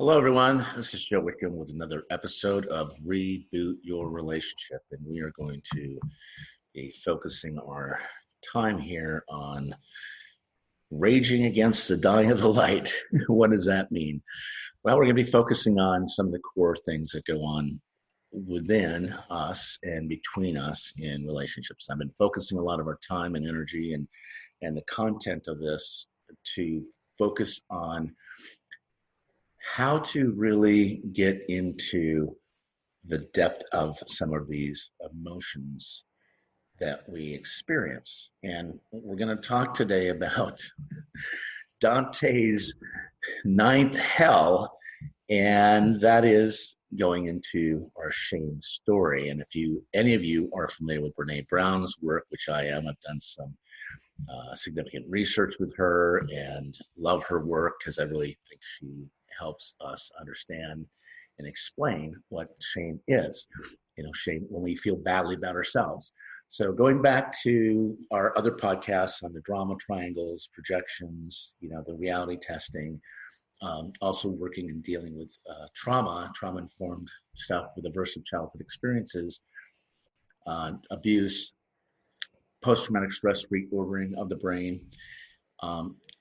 Hello, everyone. This is Joe Wickham with another episode of Reboot Your Relationship. And we are going to be focusing our time here on raging against the dying of the light. What does that mean? Well, we're going to be focusing on some of the core things that go on within us and between us in relationships. I've been focusing a lot of our time and energy and the content of this to focus on how to really get into the depth of some of these emotions that we experience. And we're going to talk today about Dante's ninth hell, and that is going into our shame story. And if any of you are familiar with Brene Brown's work, which I am, I've done some significant research with her and love her work because I really think she helps us understand and explain what shame is. Shame when we feel badly about ourselves. So going back to our other podcasts on the drama triangles, projections, the reality testing, also working and dealing with trauma-informed stuff with aversive childhood experiences, abuse, post-traumatic stress reordering of the brain,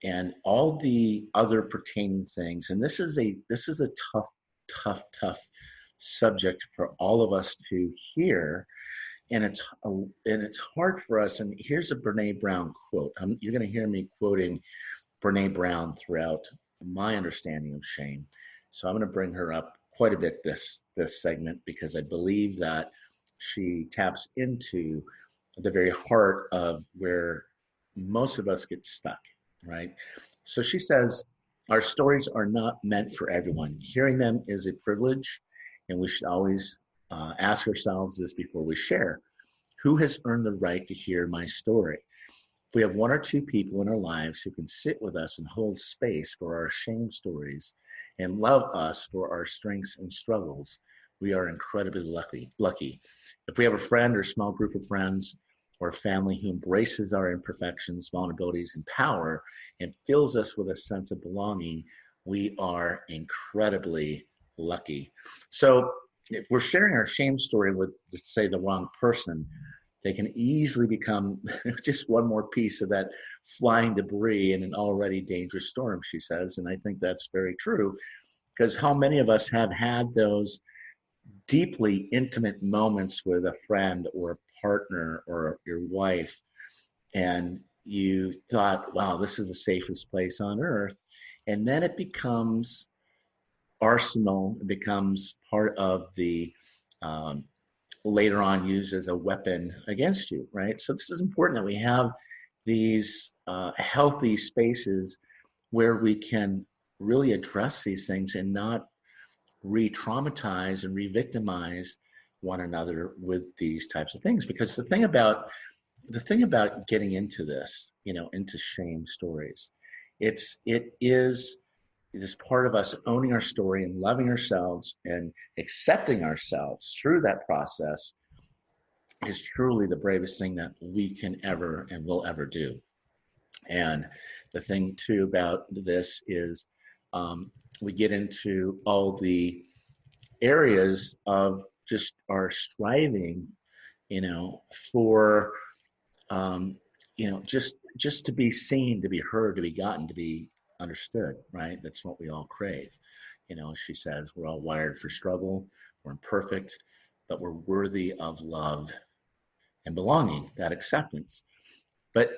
and all the other pertaining things. And this is a tough subject for all of us to hear, and it's hard for us. And here's a Brene Brown quote. You're going to hear me quoting Brene Brown throughout my understanding of shame. So I'm going to bring her up quite a bit this segment because I believe that she taps into the very heart of where most of us get stuck, right? So she says, our stories are not meant for everyone. Hearing them is a privilege, and we should always ask ourselves this before we share. Who has earned the right to hear my story? If we have one or two people in our lives who can sit with us and hold space for our shame stories and love us for our strengths and struggles, we are incredibly lucky. If we have a friend or small group of friends or family who embraces our imperfections, vulnerabilities, and power and fills us with a sense of belonging, we are incredibly lucky. So if we're sharing our shame story with, let's say, the wrong person, they can easily become just one more piece of that flying debris in an already dangerous storm, she says. And I think that's very true, because how many of us have had those deeply intimate moments with a friend or a partner or your wife, and you thought, wow, this is the safest place on earth. And then it becomes arsenal, it becomes part of the later on used as a weapon against you, right? So this is important that we have these healthy spaces where we can really address these things and not re-traumatize and re-victimize one another with these types of things. Because the thing about getting into this, into shame stories, it is this part of us owning our story and loving ourselves and accepting ourselves through that process is truly the bravest thing that we can ever and will ever do. And the thing too about this is we get into all the areas of just our striving, for, just to be seen, to be heard, to be gotten, to be understood, right? That's what we all crave. She says, we're all wired for struggle. We're imperfect, but we're worthy of love and belonging, that acceptance. But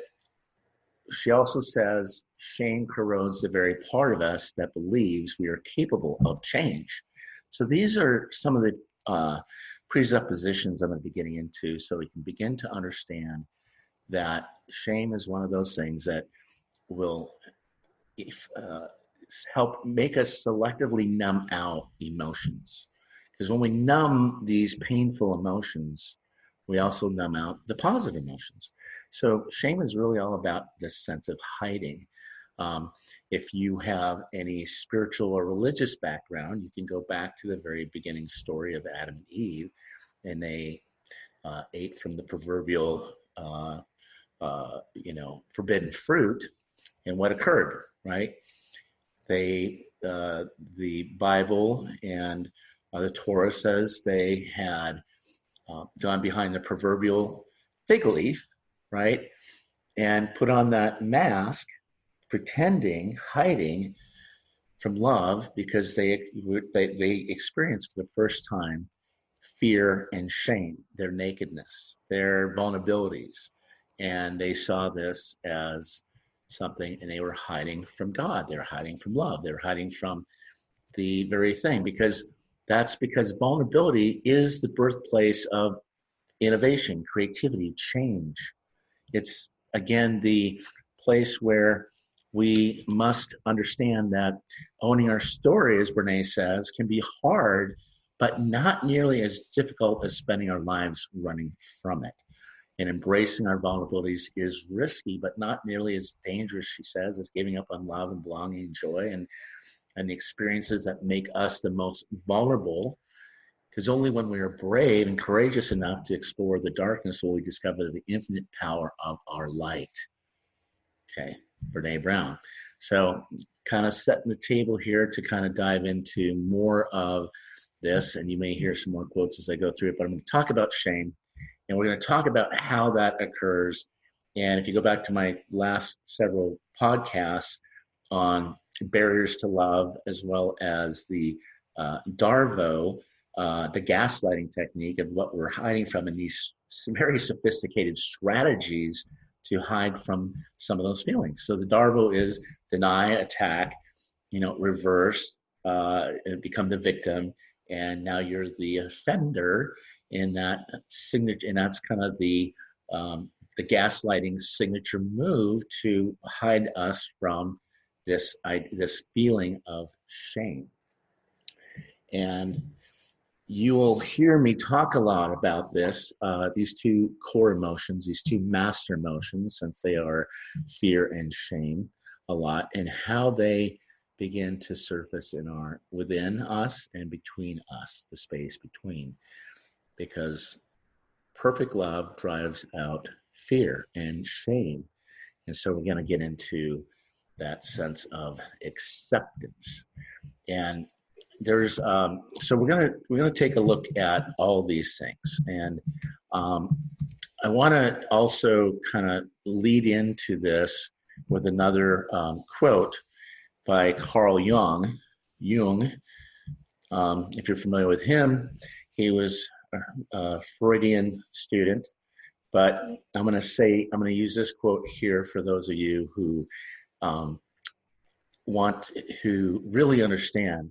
she also says shame corrodes the very part of us that believes we are capable of change. So these are some of the presuppositions I'm going to be getting into so we can begin to understand that shame is one of those things that will help make us selectively numb out emotions. Because when we numb these painful emotions, we also numb out the positive emotions. So shame is really all about this sense of hiding. If you have any spiritual or religious background, you can go back to the very beginning story of Adam and Eve, and they ate from the proverbial, forbidden fruit. And what occurred, right? They the Bible and the Torah says they had gone behind the proverbial fig leaf, right, and put on that mask, pretending, hiding from love because they experienced for the first time fear and shame, their nakedness, their vulnerabilities, and they saw this as something, and they were hiding from God. They were hiding from love. They were hiding from the very thing because vulnerability is the birthplace of innovation, creativity, change. It's again the place where we must understand that owning our story, as Brene says, can be hard, but not nearly as difficult as spending our lives running from it. And embracing our vulnerabilities is risky, but not nearly as dangerous, she says, as giving up on love and belonging and joy and the experiences that make us the most vulnerable. Because only when we are brave and courageous enough to explore the darkness will we discover the infinite power of our light. Okay, Brene Brown. So kind of setting the table here to kind of dive into more of this, and you may hear some more quotes as I go through it, but I'm going to talk about shame, and we're going to talk about how that occurs. And if you go back to my last several podcasts on barriers to love, as well as the Darvo, the gaslighting technique of what we're hiding from, and these very sophisticated strategies to hide from some of those feelings. So the Darvo is deny, attack, reverse, become the victim, and now you're the offender in that signature, and that's kind of the gaslighting signature move to hide us from this feeling of shame. And you will hear me talk a lot about this, these two core emotions, these two master emotions, since they are fear and shame a lot, and how they begin to surface within us and between us, the space between, because perfect love drives out fear and shame. And so we're going to get into that sense of acceptance. And there's so we're gonna take a look at all these things, and I want to also kind of lead into this with another quote by Carl Jung. If you're familiar with him, he was a Freudian student, but I'm going to use this quote here for those of you who who really understand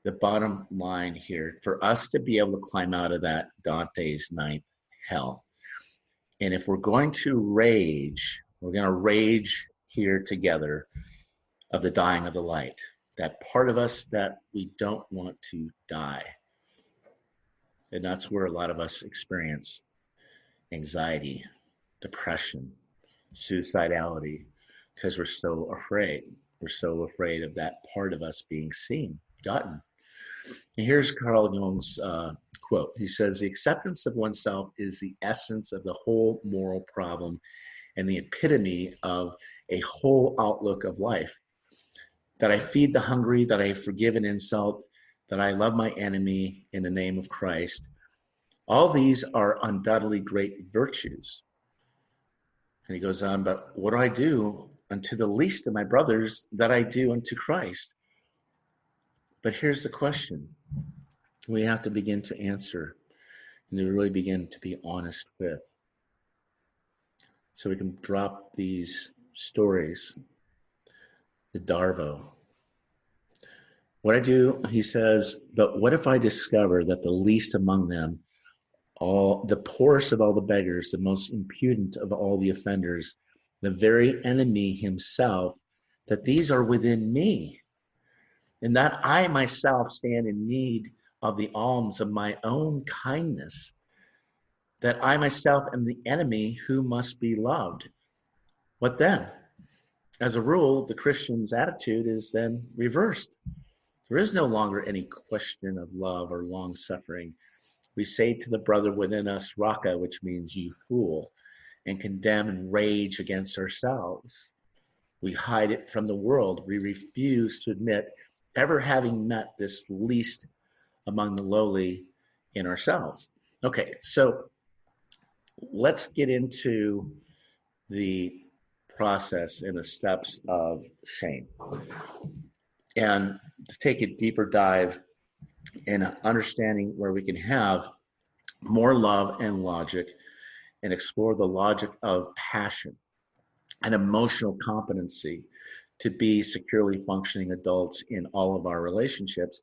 the bottom line here, for us to be able to climb out of that Dante's ninth hell. And if we're going to rage, we're going to rage here together of the dying of the light, that part of us that we don't want to die. And that's where a lot of us experience anxiety, depression, suicidality, because we're so afraid. We're so afraid of that part of us being seen, gotten. And here's Carl Jung's quote. He says, "The acceptance of oneself is the essence of the whole moral problem and the epitome of a whole outlook of life. That I feed the hungry, that I forgive an insult, that I love my enemy in the name of Christ. All these are undoubtedly great virtues." And he goes on, "But what do I do unto the least of my brothers that I do unto Christ?" But here's the question we have to begin to answer and to really begin to be honest with, so we can drop these stories, the Darvo. What I do, he says, but what if I discover that the least among them, all the poorest of all the beggars, the most impudent of all the offenders, the very enemy himself, that these are within me, and that I myself stand in need of the alms of my own kindness, that I myself am the enemy who must be loved. What then? As a rule, the Christian's attitude is then reversed. There is no longer any question of love or long suffering. We say to the brother within us, Raka, which means you fool, and condemn and rage against ourselves. We hide it from the world. We refuse to admit ever having met this least among the lowly in ourselves. Okay, so let's get into the process and the steps of shame and to take a deeper dive in understanding where we can have more love and logic and explore the logic of passion and emotional competency to be securely functioning adults in all of our relationships.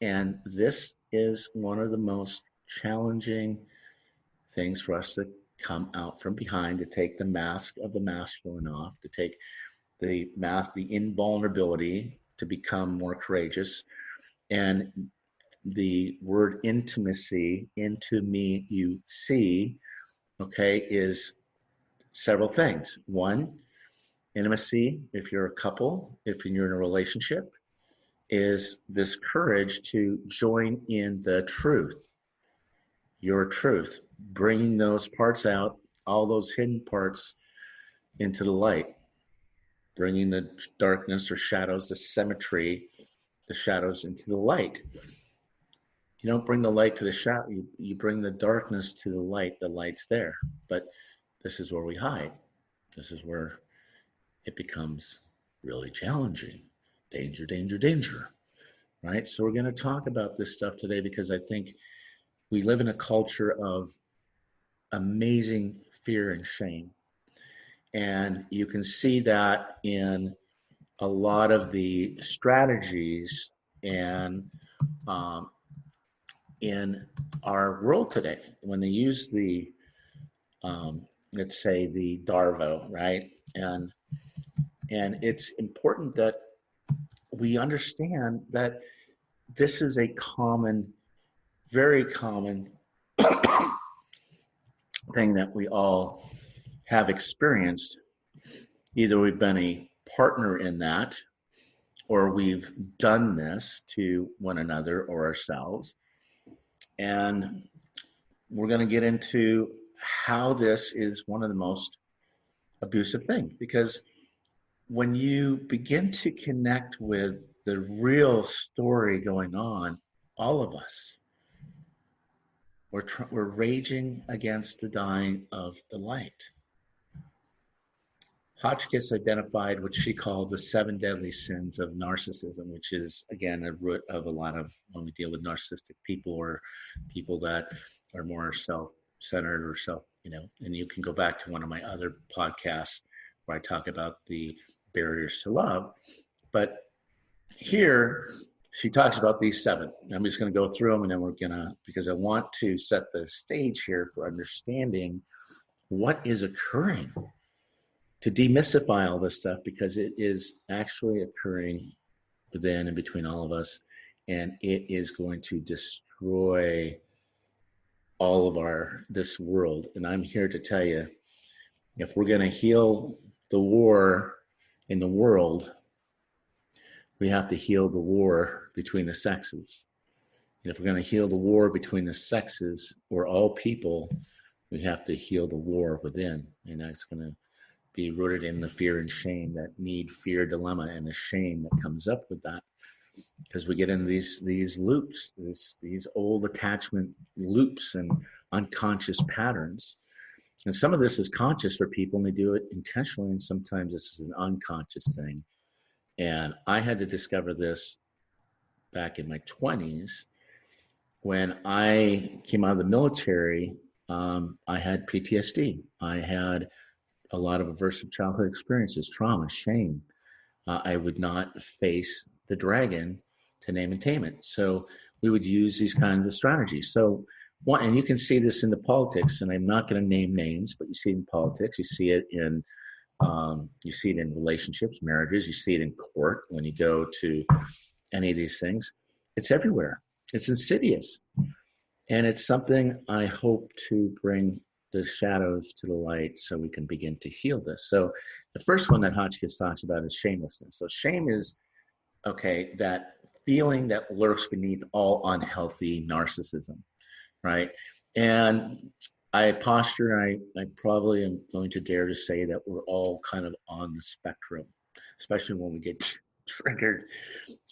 And this is one of the most challenging things for us to come out from behind, to take the mask of the masculine off, to take the mask, the invulnerability, to become more courageous. And the word intimacy, into me you see, okay, is several things. One, intimacy, if you're a couple, if you're in a relationship, is this courage to join in the truth, your truth, bringing those parts out, all those hidden parts into the light, bringing the darkness or shadows, the symmetry, the shadows into the light. You don't bring the light to the shadow, you bring the darkness to the light. The light's there, but this is where we hide. This is where it becomes really challenging. Danger, danger, danger, right? So we're going to talk about this stuff today because I think we live in a culture of amazing fear and shame. And you can see that in a lot of the strategies and in our world today. When they use the, let's say, the Darvo, right? And it's important that we understand that this is a common, very common thing that we all have experienced. Either we've been a partner in that, or we've done this to one another or ourselves. And we're going to get into how this is one of the most abusive things, because when you begin to connect with the real story going on, all of us, we're raging against the dying of the light. Hotchkiss identified what she called the 7 deadly sins of narcissism, which is, again, a root of a lot of when we deal with narcissistic people or people that are more self-centered or and you can go back to one of my other podcasts where I talk about the barriers to love. But here, she talks about these 7. I'm just going to go through them, and then because I want to set the stage here for understanding what is occurring, to demystify all this stuff, because it is actually occurring within and between all of us, and it is going to destroy all of this world. And I'm here to tell you, if we're going to heal the war in the world, we have to heal the war between the sexes. And if we're going to heal the war between the sexes or all people, we have to heal the war within. And that's going to be rooted in the fear and shame, that need-fear dilemma, and the shame that comes up with that. Because we get into these loops, these old attachment loops and unconscious patterns. And some of this is conscious for people, and they do it intentionally, and sometimes this is an unconscious thing. And I had to discover this back in my 20s. When I came out of the military, I had PTSD. I had a lot of aversive childhood experiences, trauma, shame. I would not face the dragon, to name and tame it. So we would use these kinds of strategies. So and you can see this in the politics, and I'm not going to name names, but you see it in politics, you see it in relationships, marriages, you see it in court when you go to any of these things. It's everywhere. It's insidious. And it's something I hope to bring the shadows to the light so we can begin to heal this. So the first one that Hotchkiss talks about is shamelessness. So shame is, that feeling that lurks beneath all unhealthy narcissism, right? And I probably am going to dare to say that we're all kind of on the spectrum, especially when we get triggered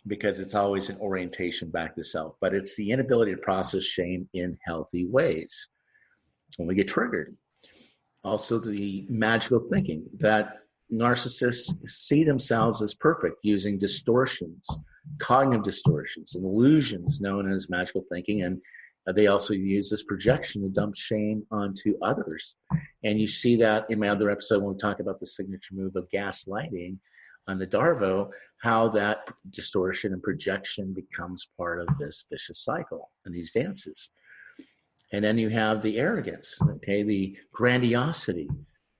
because it's always an orientation back to self, but it's the inability to process shame in healthy ways when we get triggered. Also, the magical thinking that narcissists see themselves as perfect using distortions, cognitive distortions, and illusions known as magical thinking. And they also use this projection to dump shame onto others. And you see that in my other episode when we talk about the signature move of gaslighting on the Darvo, how that distortion and projection becomes part of this vicious cycle in these dances. And then you have the arrogance, okay, the grandiosity,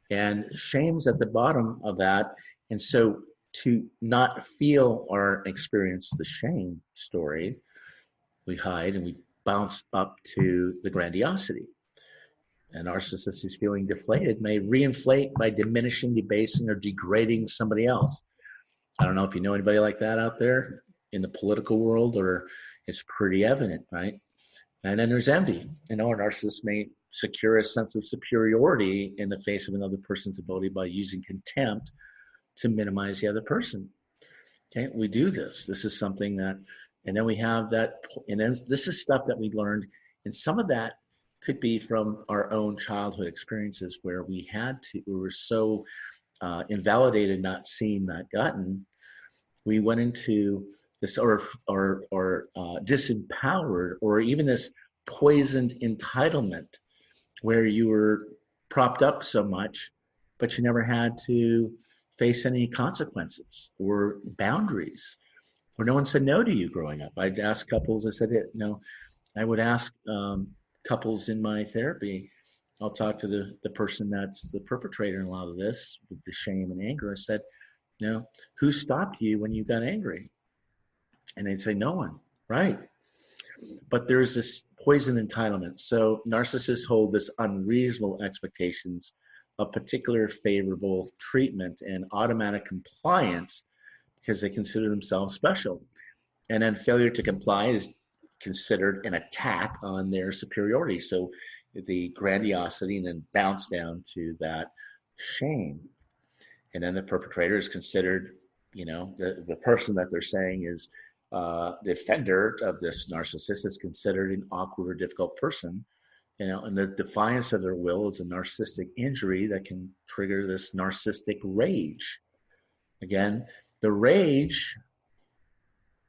and shame's at the bottom of that. And so to not feel or experience the shame story, we hide and we bounce up to the grandiosity. A narcissist who's feeling deflated may reinflate by diminishing, debasing, or degrading somebody else. I don't know if you know anybody like that out there in the political world, or it's pretty evident, right? And then there's envy. A narcissist may secure a sense of superiority in the face of another person's ability by using contempt to minimize the other person. Okay, we do this. This is something that, and then we have that, and then this is stuff that we learned, and some of that could be from our own childhood experiences where we were so invalidated, not seen, not gotten. We went into this or disempowered, or even this poisoned entitlement where you were propped up so much, but you never had to face any consequences or boundaries, or no one said no to you growing up. I'd ask couples, I would ask couples in my therapy, I'll talk to the person that's the perpetrator in a lot of this, with the shame and anger. I said, who stopped you when you got angry? And they'd say, no one, right? But there's this poison entitlement. So narcissists hold this unreasonable expectations of particular favorable treatment and automatic compliance because they consider themselves special. And then failure to comply is considered an attack on their superiority. So the grandiosity and then bounce down to that shame. And then the perpetrator is considered, the person that they're saying is the offender of this narcissist is considered an awkward or difficult person, and the defiance of their will is a narcissistic injury that can trigger this narcissistic rage. Again, the rage,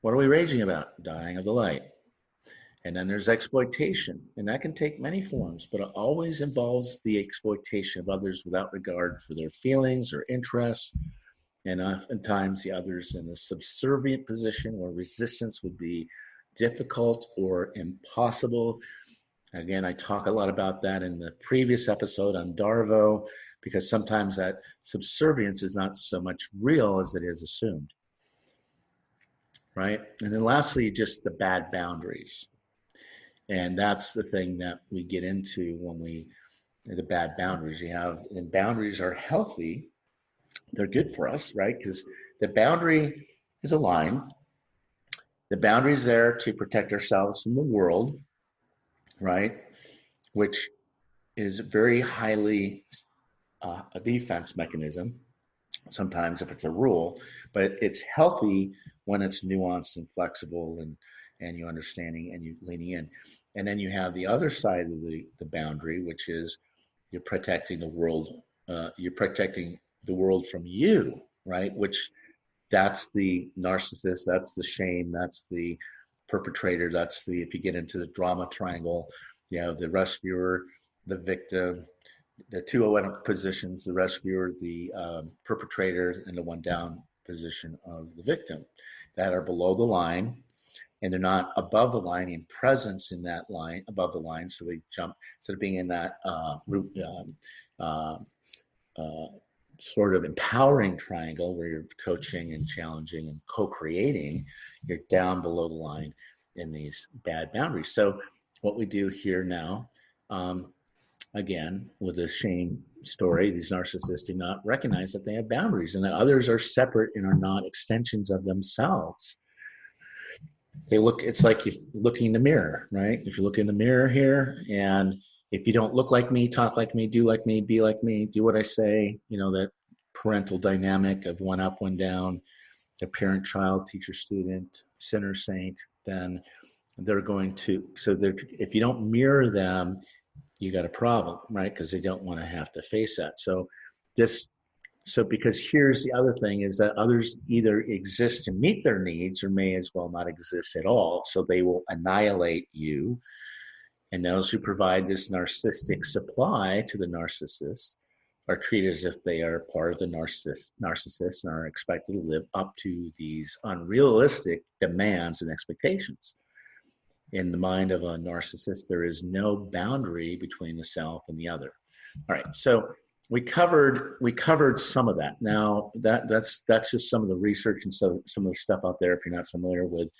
what are we raging about? Dying of the light. And then there's exploitation, and that can take many forms, but it always involves the exploitation of others without regard for their feelings or interests. And oftentimes the others in a subservient position where resistance would be difficult or impossible. Again, I talk a lot about that in the previous episode on Darvo, because sometimes that subservience is not so much real as it is assumed, right? And then lastly, just the bad boundaries. And that's the thing that we get into when the bad boundaries and boundaries are healthy. They're good for us, right? Because the boundary is a line. The boundary is there to protect ourselves from the world, right? Which is very highly a defense mechanism, sometimes if it's a rule, but it's healthy when it's nuanced and flexible and you understanding and you leaning in. And then you have the other side of the boundary, which is you're protecting the world. You're protecting the world from you, right? Which that's the narcissist, that's the shame, that's the perpetrator, if you get into the drama triangle, you have the rescuer, the victim, the two positions, the rescuer, the perpetrator, and the one down position of the victim that are below the line. And they're not above the line in presence in that line, above the line. So they jump, instead of being in that sort of empowering triangle where you're coaching and challenging and co-creating, you're down below the line in these bad boundaries. So what we do here now, again, with the shame story, these narcissists do not recognize that they have boundaries and that others are separate and are not extensions of themselves. It's like you're looking in the mirror, right? If you look in the mirror here, and if you don't look like me, talk like me, do like me, be like me, do what I say, that parental dynamic of one up, one down, the parent, child, teacher, student, sinner, saint, then they're going to, so they're, if you don't mirror them, you got a problem, right? Because they don't want to have to face that. So this, so because here's the other thing is that others either exist to meet their needs or may as well not exist at all. So they will annihilate you. And those who provide this narcissistic supply to the narcissist are treated as if they are part of the narcissist and are expected to live up to these unrealistic demands and expectations. In the mind of a narcissist, there is no boundary between the self and the other. All right, so we covered some of that. Now that's just some of the research and some of the stuff out there if you're not familiar with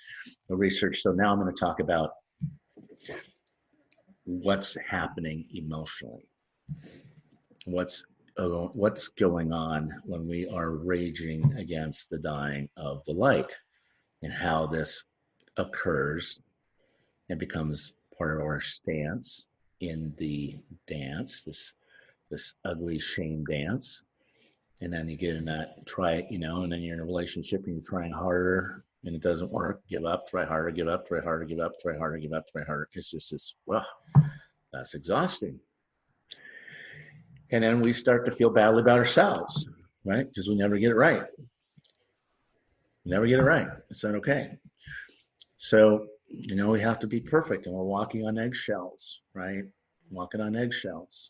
the research. So now I'm going to talk about what's happening emotionally, what's going on when we are raging against the dying of the light, and how this occurs and becomes part of our stance in the dance, this ugly shame dance. And then you get in that, and then you're in a relationship and you're trying harder and it doesn't work. Give up, try harder, give up, try harder, give up, try harder, give up, try harder. It's just this, well, that's exhausting. And then we start to feel badly about ourselves, right? Because we never get it right. Never get it right. It's not okay. So, we have to be perfect, and we're walking on eggshells, right? Walking on eggshells.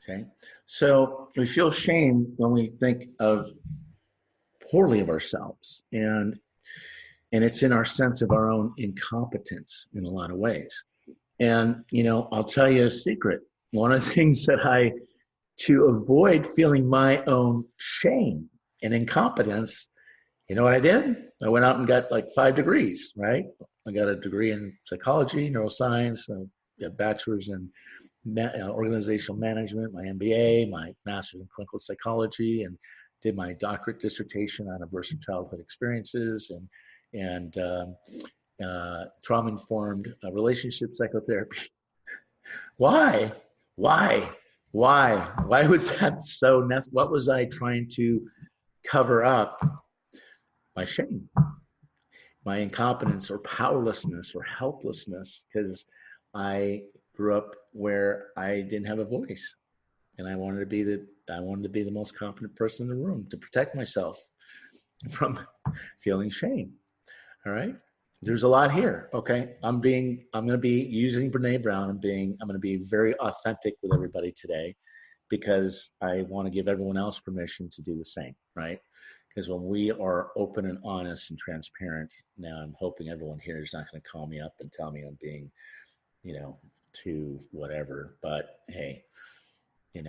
Okay. So we feel shame when we think of poorly of ourselves, and it's in our sense of our own incompetence in a lot of ways. And, I'll tell you a secret. One of the things that to avoid feeling my own shame and incompetence, you know what I did? I went out and got like 5 degrees, right? I got a degree in psychology, neuroscience, a bachelor's in organizational management, my MBA, my master's in clinical psychology, and did my doctorate dissertation on aversive childhood experiences and trauma-informed relationship psychotherapy. Why was that so necessary? What was I trying to cover up? My shame, my incompetence or powerlessness or helplessness, because I grew up where I didn't have a voice, and I wanted to be the most competent person in the room to protect myself from feeling shame. All right, there's a lot here. Okay, I'm going to be using Brene Brown. I'm going to be very authentic with everybody today, because I want to give everyone else permission to do the same. Right. Because when we are open and honest and transparent, now I'm hoping everyone here is not going to call me up and tell me I'm being, too whatever. But hey, you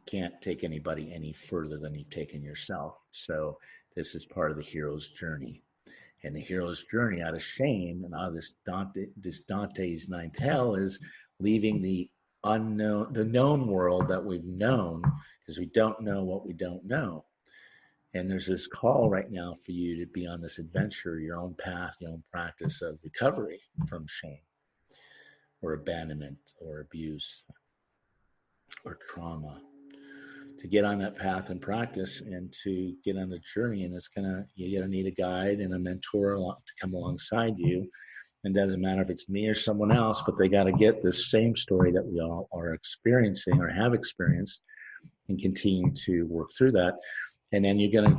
can't take anybody any further than you've taken yourself. So this is part of the hero's journey. And the hero's journey out of shame and out of this Dante's ninth hell is leaving the known world that we've known, because we don't know what we don't know. And there's this call right now for you to be on this adventure, your own path, your own practice of recovery from shame or abandonment or abuse or trauma, to get on that path and practice and to get on the journey. And you're going to need a guide and a mentor to come alongside you. And it doesn't matter if it's me or someone else, but they got to get this same story that we all are experiencing or have experienced, and continue to work through that. And then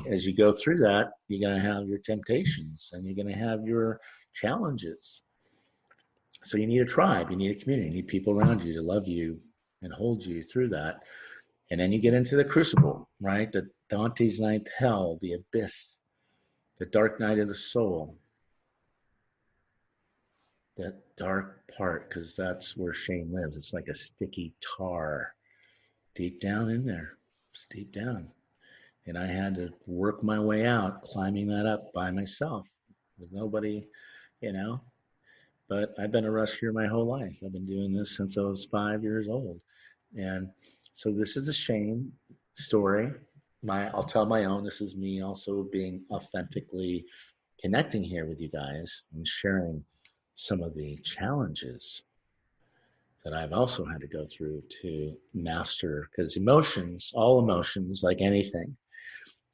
as you go through that, you're going to have your temptations and you're going to have your challenges. So you need a tribe, you need a community, you need people around you to love you and hold you through that. And then you get into the crucible, right? The Dante's ninth hell, the abyss, the dark night of the soul. That dark part, because that's where shame lives. It's like a sticky tar deep down in there, just deep down. And I had to work my way out, climbing that up by myself with nobody, But I've been a rescuer my whole life. I've been doing this since I was 5 years old. And so this is a shame story. I'll tell my own. This is me also being authentically connecting here with you guys and sharing some of the challenges that I've also had to go through to master, because all emotions, like anything,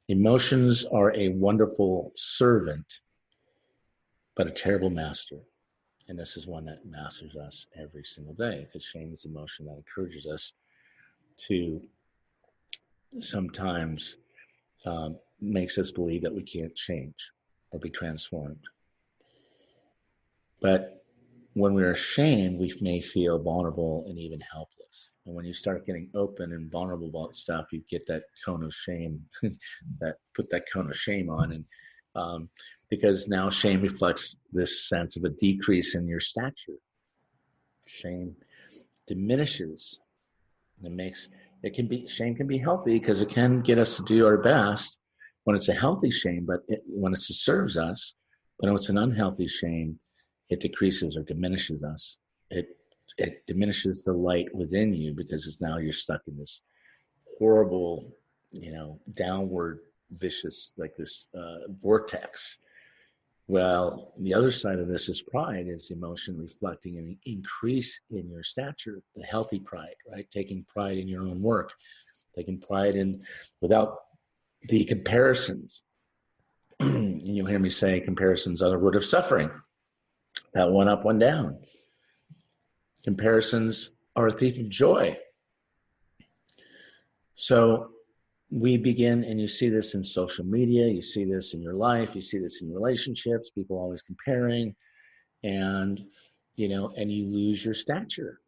Emotions are a wonderful servant, but a terrible master. And this is one that masters us every single day, because shame is emotion that encourages us to sometimes makes us believe that we can't change or be transformed. But when we're ashamed, we may feel vulnerable and even helpless. And when you start getting open and vulnerable about stuff, you get that cone of shame, that put that cone of shame on. And because now shame reflects this sense of a decrease in your stature. Shame diminishes. Shame can be healthy because it can get us to do our best when it's a healthy shame, but when it serves us. But when it's an unhealthy shame, it decreases or diminishes us. It diminishes the light within you, because it's now you're stuck in this horrible, downward vicious, like this vortex. Well, the other side of this is pride, is emotion reflecting an increase in your stature, the healthy pride, right? Taking pride in your own work, taking pride in without the comparisons. And you'll hear me say comparisons are the root of suffering. That one up, one down. Comparisons are a thief of joy. So we begin, and you see this in social media, you see this in your life, you see this in relationships, people always comparing, and and you lose your stature.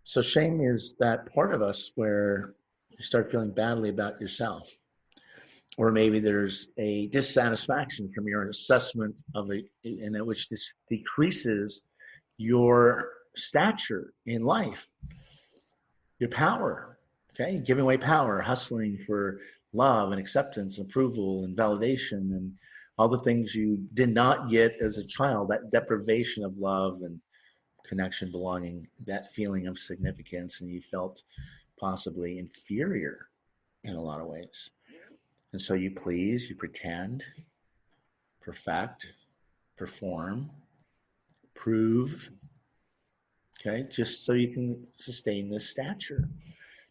So shame is that part of us where you start feeling badly about yourself, or maybe there's a dissatisfaction from your assessment of it, and that which decreases your stature in life, your power. Okay, giving away power, hustling for love and acceptance and approval and validation and all the things you did not get as a child, that deprivation of love and connection, belonging, that feeling of significance, and you felt possibly inferior in a lot of ways. And so you please, you pretend, perfect, perform, prove, okay, just so you can sustain this stature.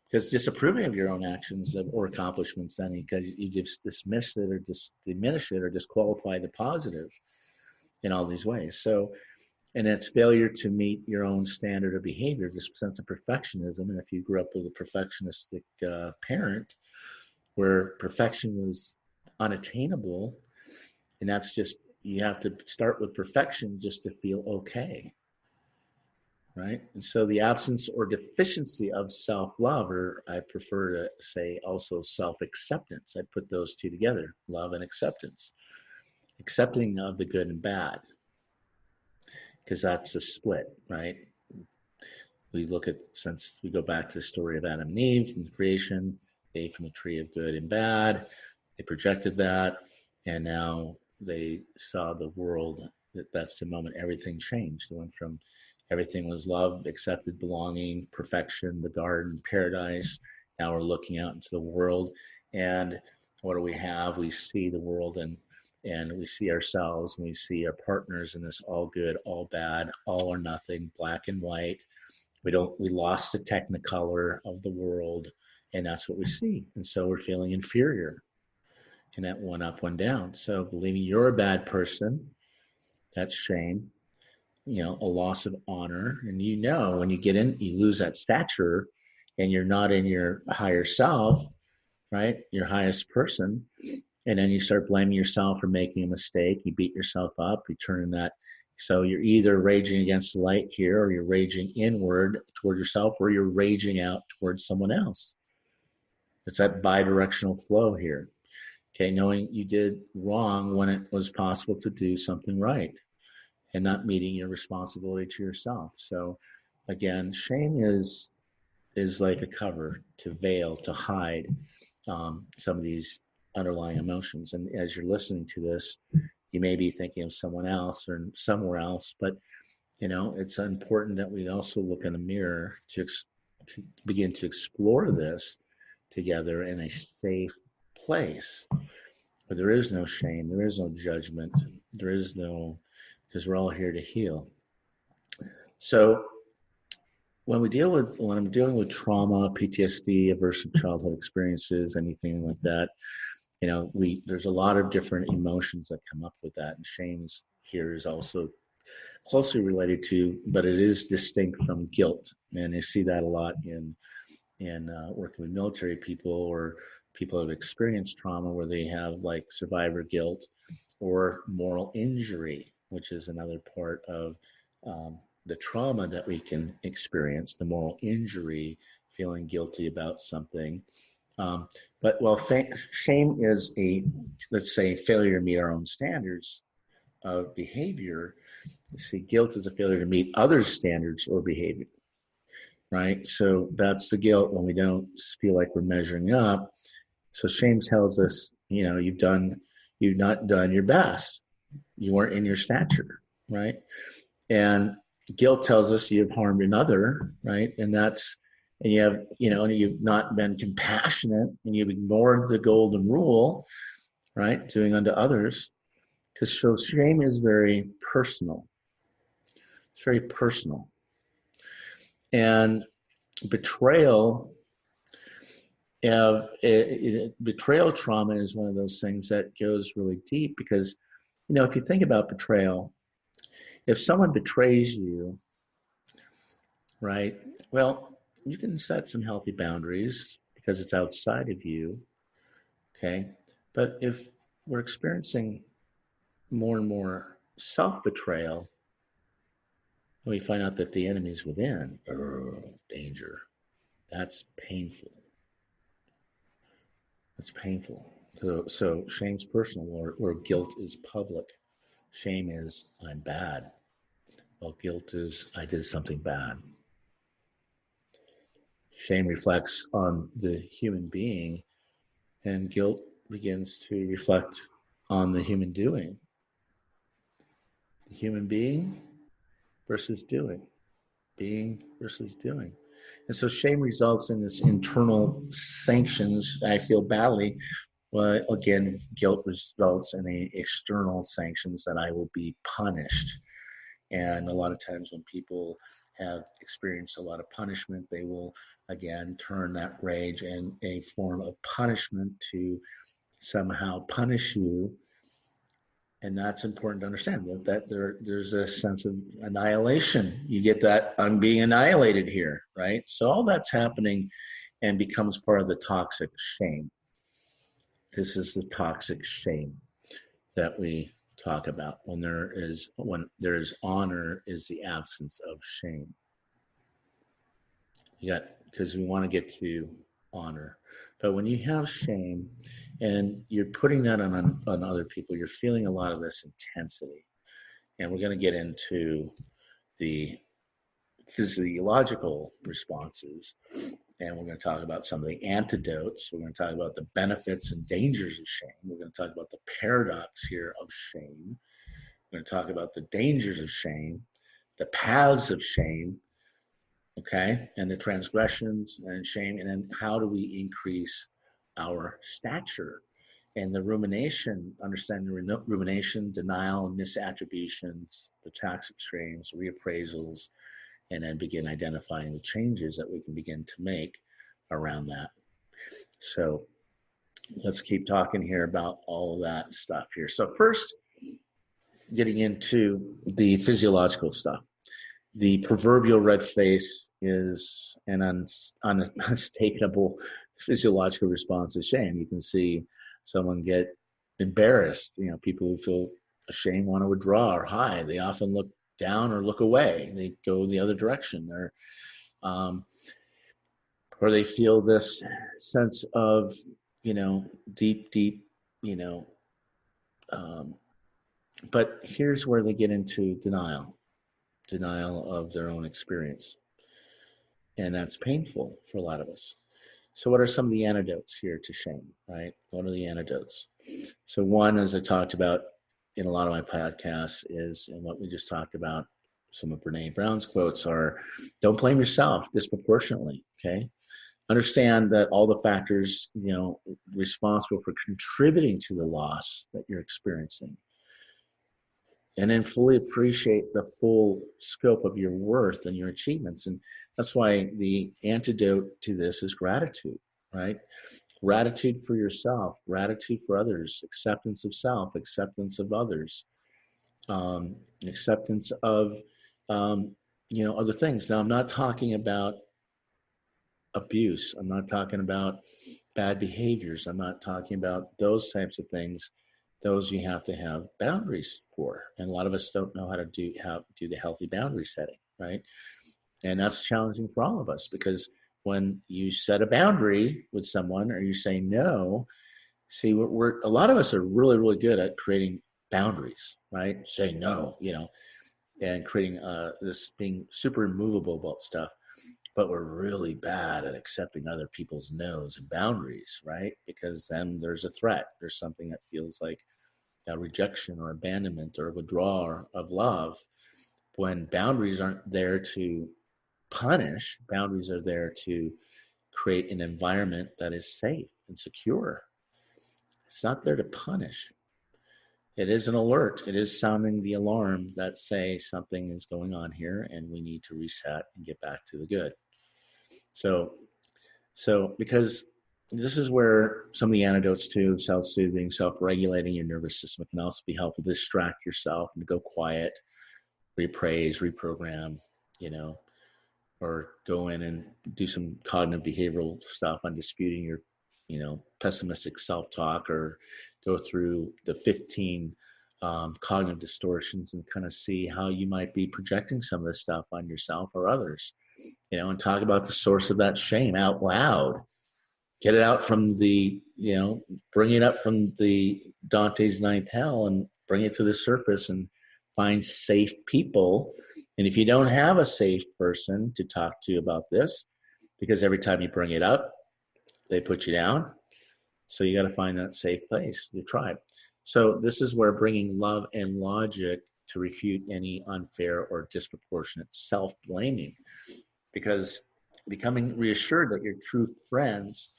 Because disapproving of your own actions or accomplishments, then because you just dismiss it or diminish it or disqualify the positive in all these ways. So, and it's failure to meet your own standard of behavior, this sense of perfectionism. And if you grew up with a perfectionistic parent where perfection was unattainable, and that's just, you have to start with perfection just to feel okay. Right? And so the absence or deficiency of self-love, or I prefer to say also self-acceptance. I put those two together, love and acceptance. Accepting of the good and bad, because that's a split, right? We look at, since we go back to the story of Adam and Eve from creation, they ate from the tree of good and bad. They projected that, and now they saw the world, that's the moment everything changed. It went from everything was love, accepted, belonging, perfection, the garden, paradise. Now we're looking out into the world, and what do we have? We see the world, and we see ourselves, and we see our partners in this all good, all bad, all or nothing, black and white. We lost the technicolor of the world, and that's what we see. And so we're feeling inferior in that one up, one down. So believing you're a bad person, that's shame. A loss of honor. And when you get in, you lose that stature and you're not in your higher self, right? Your highest person. And then you start blaming yourself for making a mistake. You beat yourself up, you turn in that. So you're either raging against the light here, or you're raging inward toward yourself, or you're raging out towards someone else. It's that bi-directional flow here. Okay, knowing you did wrong when it was possible to do something right, and not meeting your responsibility to yourself. So again, shame is like a cover to veil, to hide some of these underlying emotions. And as you're listening to this, you may be thinking of someone else or somewhere else, but it's important that we also look in the mirror to begin to explore this together in a safe place where there is no shame, there is no judgment, there is no, because we're all here to heal. So when I'm dealing with trauma, PTSD, aversive childhood experiences, anything like that, there's a lot of different emotions that come up with that, and shame here is also closely related to, but it is distinct from guilt, and you see that a lot in working with military people or people who have experienced trauma, where they have like survivor guilt or moral injury, which is another part of the trauma that we can experience, the moral injury, feeling guilty about something. Um, shame is let's say, failure to meet our own standards of behavior. You see, guilt is a failure to meet others' standards or behavior, right? So that's the guilt when we don't feel like we're measuring up. So shame tells us, you've not done your best. You weren't in your stature, right? And guilt tells us you've harmed another, right? And you've not been compassionate, and you've ignored the golden rule, right? Doing unto others. Because so shame is very personal. It's very personal. And betrayal betrayal trauma is one of those things that goes really deep, because, if you think about betrayal, if someone betrays you, right, well, you can set some healthy boundaries because it's outside of you, okay? But if we're experiencing more and more self-betrayal, and we find out that the enemy's within, danger. That's painful. That's painful. So shame's personal, or guilt is public. Shame is, I'm bad. Well, guilt is, I did something bad. Shame reflects on the human being, and guilt begins to reflect on the human doing. The human being versus doing. Being versus doing. And so shame results in this internal sanctions. I feel badly. Well, again, guilt results in the external sanctions, that I will be punished. And a lot of times when people have experienced a lot of punishment, they will, again, turn that rage in a form of punishment to somehow punish you. And that's important to understand, that there's a sense of annihilation. You get that, I'm being annihilated here, right? So all that's happening and becomes part of the toxic shame. This is the toxic shame that we talk about. When there is honor, is the absence of shame. Because we want to get to honor. But when you have shame and you're putting that on other people, you're feeling a lot of this intensity. And we're going to get into the physiological responses, and we're going to talk about some of the antidotes. We're going to talk about the benefits and dangers of shame. We're going to talk about the paradox here of shame. We're going to talk about the dangers of shame, the paths of shame, okay, and the transgressions and shame, and then how do we increase our stature. And the rumination, understanding the rumination, denial, misattributions, the toxic shames, reappraisals, and then begin identifying the changes that we can begin to make around that. So let's keep talking here about all of that stuff here. So first, getting into the physiological stuff. The proverbial red face is an unmistakable physiological response to shame. You can see someone get embarrassed. People who feel ashamed want to withdraw or hide. They often look down or look away. They go the other direction. Or they feel this sense of, deep, but here's where they get into denial of their own experience. And that's painful for a lot of us. So what are some of the antidotes here to shame, right? What are the antidotes? So one, as I talked about in a lot of my podcasts, and what we just talked about, some of Brene Brown's quotes are, don't blame yourself disproportionately, okay? Understand that all the factors, responsible for contributing to the loss that you're experiencing. And then fully appreciate the full scope of your worth and your achievements. And That's why the antidote to this is gratitude, right? Gratitude for yourself, gratitude for others, acceptance of self, acceptance of others, acceptance of other things. Now, I'm not talking about abuse. I'm not talking about bad behaviors. I'm not talking about those types of things. Those you have to have boundaries for, and a lot of us don't know how to do the healthy boundary setting, right? And that's challenging for all of us, because when you set a boundary with someone or you say no, see, we're a lot of us are really, really good at creating boundaries, right? Say no, and creating this being super immovable about stuff. But we're really bad at accepting other people's no's and boundaries, right? Because then there's a threat. There's something that feels like a rejection or abandonment or withdrawal of love, when boundaries aren't there to punish. Boundaries are there to create an environment that is safe and secure. It's not there to punish. It is an alert. It is sounding the alarm that say something is going on here and we need to reset and get back to the good. So because this is where some of the antidotes to self-soothing, self-regulating your nervous system can also be helpful to distract yourself and to go quiet, repraise, reprogram, or go in and do some cognitive behavioral stuff on disputing your, pessimistic self-talk, or go through the 15 cognitive distortions and kind of see how you might be projecting some of this stuff on yourself or others, and talk about the source of that shame out loud. Get it out from the, bring it up from the Dante's ninth hell and bring it to the surface, and find safe people. And if you don't have a safe person to talk to about this, because every time you bring it up, they put you down. So you got to find that safe place, your tribe. So this is where bringing love and logic to refute any unfair or disproportionate self-blaming, because becoming reassured that your true friends,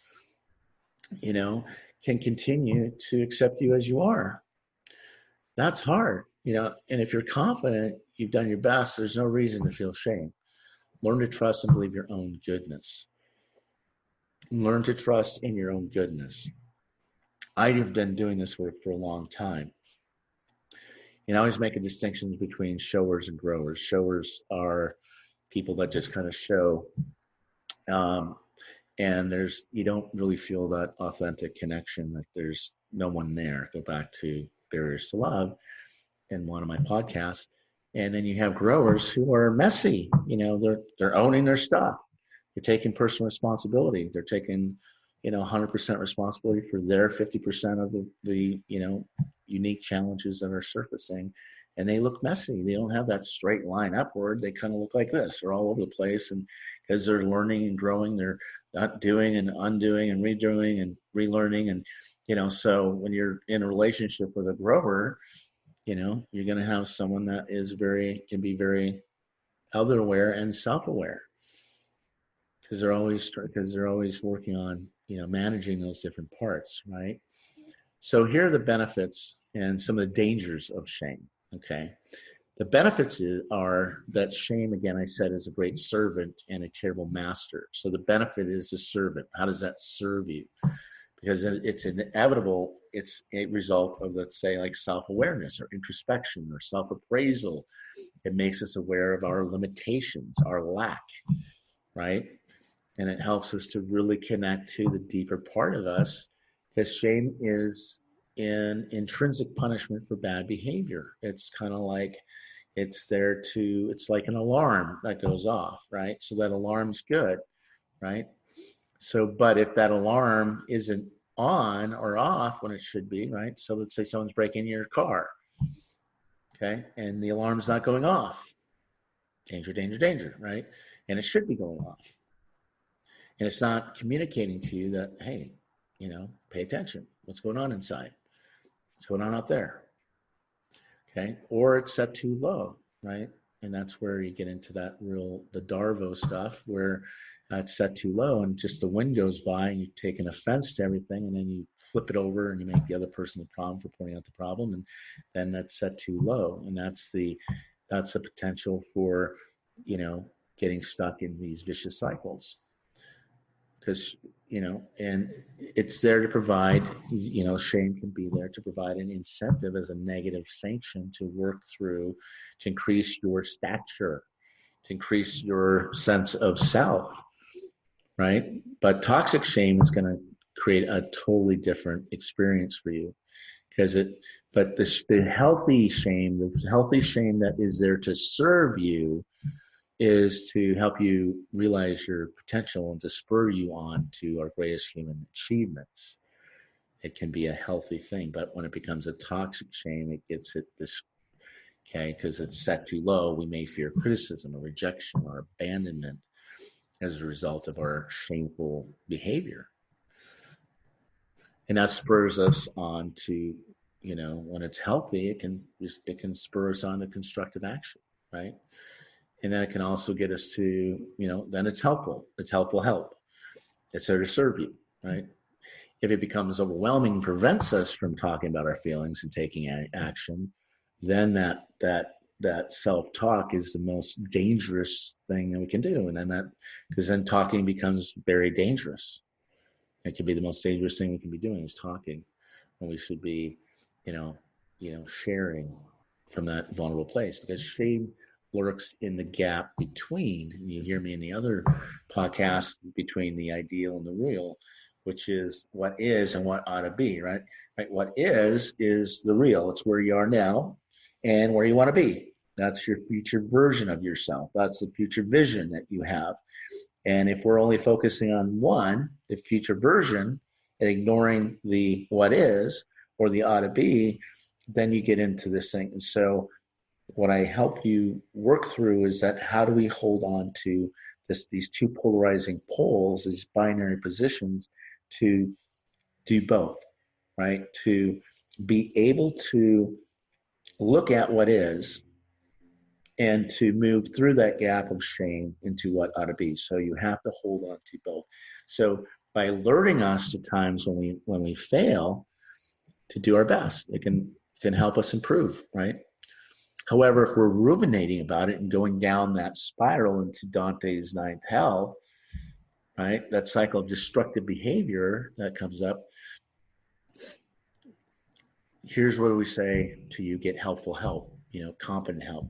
can continue to accept you as you are. That's hard, and if you're confident you've done your best, there's no reason to feel shame. Learn to trust and believe your own goodness. Learn to trust in your own goodness. I have been doing this work for a long time. I always make a distinction between showers and growers. Showers are people that just kind of show, and you don't really feel that authentic connection, that there's no one there. Go back to Barriers to Love in one of my podcasts. And then you have growers who are messy. They're owning their stuff. They're taking personal responsibility. They're taking, 100% responsibility for their 50% of the unique challenges that are surfacing. And they look messy. They don't have that straight line upward. They kind of look like this. They're all over the place. And because they're learning and growing, they're not doing and undoing and redoing and relearning. And, so when you're in a relationship with a grower, you're going to have someone that can be very other aware and self-aware, because they're always working on, managing those different parts, right? So here are the benefits and some of the dangers of shame. Okay. The benefits are that shame, again, I said, is a great servant and a terrible master. So the benefit is a servant. How does that serve you? Because it's inevitable. It's a result of, let's say, like self-awareness or introspection or self-appraisal. It makes us aware of our limitations, our lack, right? And it helps us to really connect to the deeper part of us, because shame is an intrinsic punishment for bad behavior. It's kind of like, it's like an alarm that goes off, right? So that alarm's good, right? So, but if that alarm isn't on or off when it should be, right? So let's say someone's breaking your car, okay? And the alarm's not going off. Danger, danger, danger, right? And it should be going off. And it's not communicating to you that, hey, pay attention. What's going on inside? What's going on out there? Okay. Or it's set too low, right? And that's where you get into the Darvo stuff, where it's set too low and just the wind goes by and you take an offense to everything, and then you flip it over and you make the other person the problem for pointing out the problem. And then that's set too low. And that's the potential for, getting stuck in these vicious cycles. Because, and it's there to provide, shame can be there to provide an incentive as a negative sanction to work through, to increase your stature, to increase your sense of self, right? But toxic shame is going to create a totally different experience for you, because the healthy shame, that is there to serve you, is to help you realize your potential and to spur you on to our greatest human achievements. It can be a healthy thing, but when it becomes a toxic shame, it gets it this, okay, because it's set too low, we may fear criticism or rejection or abandonment as a result of our shameful behavior. And that spurs us on to, when it's healthy, it can spur us on to constructive action, right? And then it can also get us to, then it's helpful. It's helpful help. It's there to serve you, right? If it becomes overwhelming, prevents us from talking about our feelings and taking action, then that self-talk is the most dangerous thing that we can do. And then because then talking becomes very dangerous. It can be the most dangerous thing we can be doing is talking, when we should be, sharing from that vulnerable place, because shame lurks in the gap between, and you hear me in the other podcasts, between the ideal and the real, which is what is and what ought to be, right? What is the real. It's where you are now and where you want to be. That's your future version of yourself. That's the future vision that you have. And if we're only focusing on one, the future version, and ignoring the what is or the ought to be, then you get into this thing. And so what I help you work through is that how do we hold on to these two polarizing poles, these binary positions, to do both, right? To be able to look at what is and to move through that gap of shame into what ought to be. So you have to hold on to both. So by alerting us to times when we fail, to do our best, it can help us improve, right? However, if we're ruminating about it and going down that spiral into Dante's ninth hell, right, that cycle of destructive behavior that comes up, here's where we say to you, get helpful help, competent help.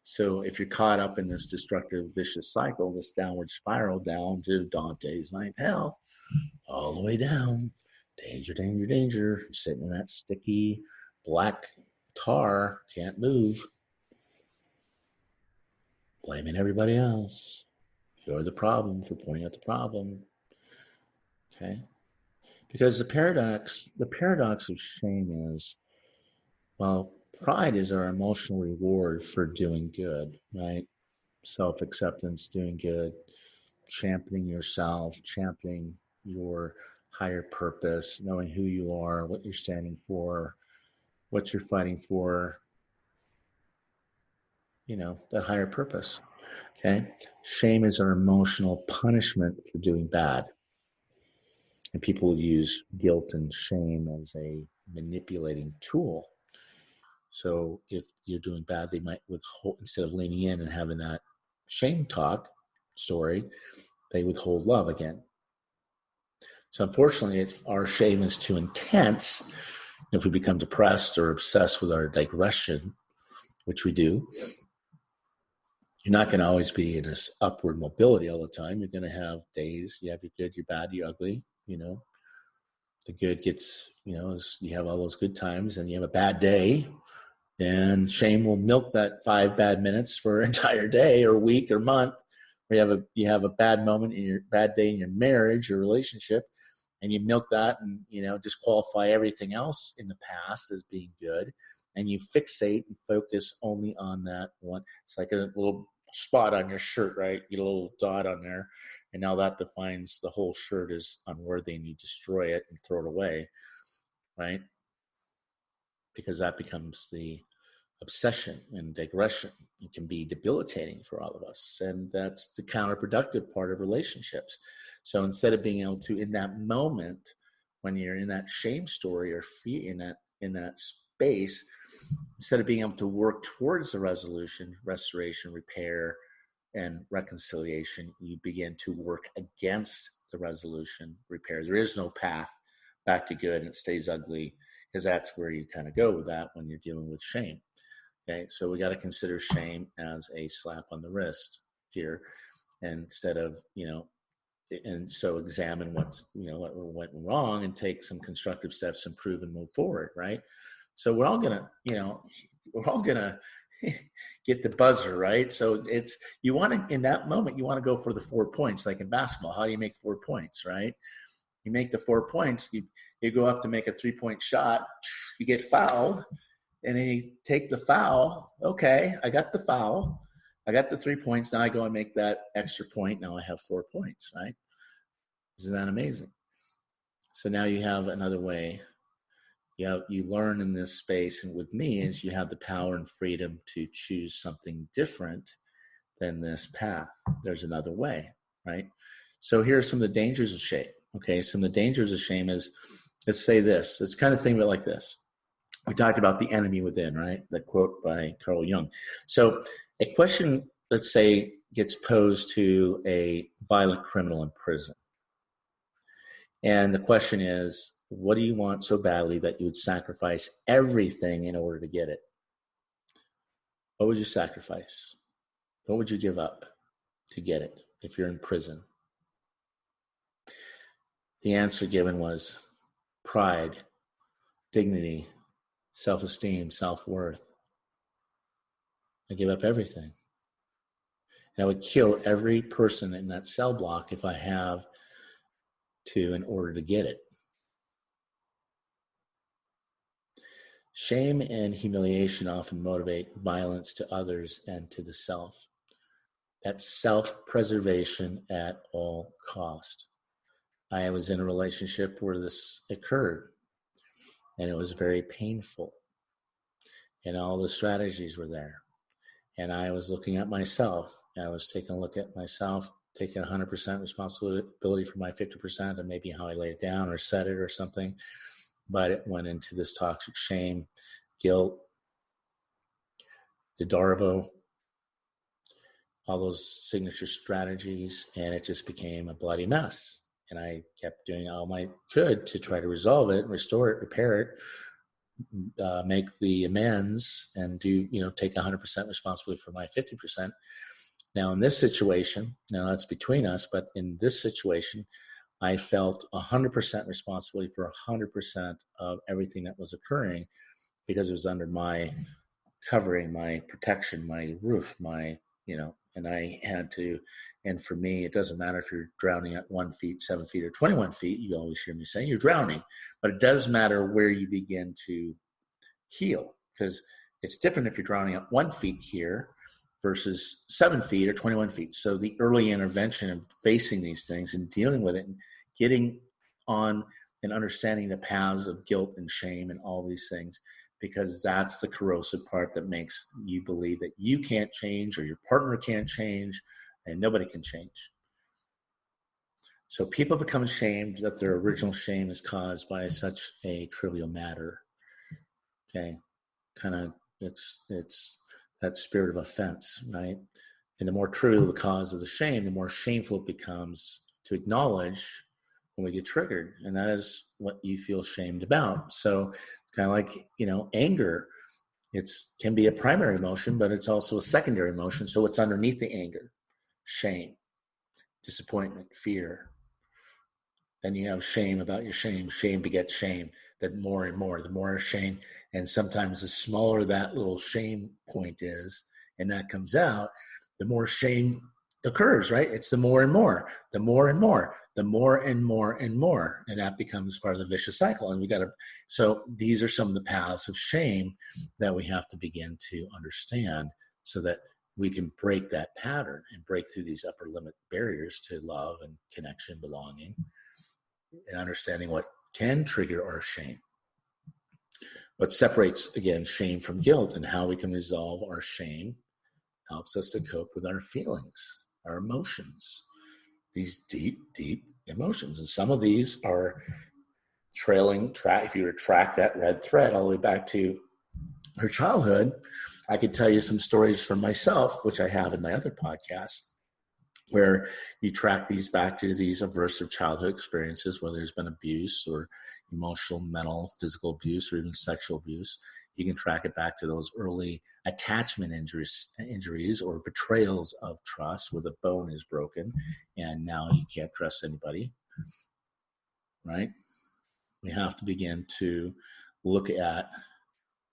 So if you're caught up in this destructive, vicious cycle, this downward spiral down to Dante's ninth hell, all the way down, danger, danger, danger, you're sitting in that sticky black tar, can't move, blaming everybody else. You're the problem for pointing out the problem. Okay? Because the paradox of shame is, well, pride is our emotional reward for doing good, right? Self-acceptance, doing good, championing yourself, championing your higher purpose, knowing who you are, what you're standing for, what you're fighting for, that higher purpose. Okay? Shame is our emotional punishment for doing bad. And people use guilt and shame as a manipulating tool. So if you're doing bad, they might withhold, instead of leaning in and having that shame talk story, they withhold love again. So unfortunately, if our shame is too intense, if we become depressed or obsessed with our digression, which we do, you're not going to always be in this upward mobility all the time. You're going to have days, you have your good, your bad, your ugly, the good gets, you have all those good times and you have a bad day, and shame will milk that 5 bad minutes for an entire day or week or month. Or you have a bad moment in your bad day in your marriage or relationship, and you milk that and, disqualify everything else in the past as being good. And you fixate and focus only on that one. It's like a little spot on your shirt, right? You get a little dot on there. And now that defines the whole shirt as unworthy, and you destroy it and throw it away, right? Because that becomes the obsession and digression. It can be debilitating for all of us. And that's the counterproductive part of relationships. So instead of being able to, in that moment, when you're in that shame story or in that space, instead of being able to work towards the resolution, restoration, repair, and reconciliation, you begin to work against the resolution repair. There is no path back to good, and it stays ugly, because that's where you kind of go with that when you're dealing with shame. Okay, so we got to consider shame as a slap on the wrist here, instead of, and so examine what went wrong and take some constructive steps to improve and move forward, right? So we're all gonna get the buzzer, right? So it's, you want to, in that moment, you want to go for the 4 points, like in basketball. How do you make 4 points, right? You make the 4 points, you go up to make a 3-point shot, you get fouled, and then you take the foul. Okay, I got the foul, I got the 3 points, now I go and make that extra point, now I have 4 points, right? Isn't that amazing? So now you have another way. You learn in this space, and with me, is you have the power and freedom to choose something different than this path. There's another way, right? So here are some of the dangers of shame. Okay, some of the dangers of shame is, let's say this. Let's kind of think of it like this. We talked about the enemy within, right? That quote by Carl Jung. So a question, let's say, gets posed to a violent criminal in prison. And the question is, what do you want so badly that you would sacrifice everything in order to get it? What would you sacrifice? What would you give up to get it if you're in prison? The answer given was pride, dignity, self-esteem, self-worth. I give up everything. And I would kill every person in that cell block if I have to, in order to get it. Shame and humiliation often motivate violence to others and to the self. That's self-preservation at all cost. I was in a relationship where this occurred, and it was very painful. And all the strategies were there. And I was looking at myself. I was taking a look at myself, taking 100% responsibility for my 50% and maybe how I laid it down or said it or something. But it went into this toxic shame, guilt, the Darvo, all those signature strategies, and it just became a bloody mess. And I kept doing all I could to try to resolve it, restore it, repair it, make the amends, and take 100% responsibility for my 50%. Now, in this situation, now that's between us, but in this situation, I felt 100% responsibility for 100% of everything that was occurring, because it was under my covering, my protection, my roof, and I had to, and for me, it doesn't matter if you're drowning at 1 feet, 7 feet, or 21 feet. You always hear me say you're drowning, but it does matter where you begin to heal, because it's different if you're drowning at 1 feet here versus 7 feet or 21 feet. So the early intervention of facing these things and dealing with it and getting on and understanding the paths of guilt and shame and all these things, because that's the corrosive part that makes you believe that you can't change or your partner can't change and nobody can change. So people become ashamed that their original shame is caused by such a trivial matter. Okay, kind of it's that spirit of offense, right? And the more trivial the cause of the shame, the more shameful it becomes to acknowledge when we get triggered, and that is what you feel shamed about. So kind of like, anger, can be a primary emotion, but it's also a secondary emotion. So what's underneath the anger? Shame, disappointment, fear. Then you have shame about your shame. Shame begets shame. Then more and more, the more shame. And sometimes the smaller that little shame point is, and that comes out, the more shame occurs, right? It's the more and more, the more and more, the more and more and more. And that becomes part of the vicious cycle. And so these are some of the paths of shame that we have to begin to understand so that we can break that pattern and break through these upper limit barriers to love and connection, belonging, and understanding what can trigger our shame. What separates, again, shame from guilt, and how we can resolve our shame helps us to cope with our feelings, our emotions, these deep, deep emotions. And some of these are if you were to track that red thread all the way back to her childhood, I could tell you some stories from myself, which I have in my other podcast, where you track these back to these aversive childhood experiences, whether there's been abuse or emotional, mental, physical abuse, or even sexual abuse. You can track it back to those early attachment injuries or betrayals of trust where the bone is broken and now you can't trust anybody, right? We have to begin to look at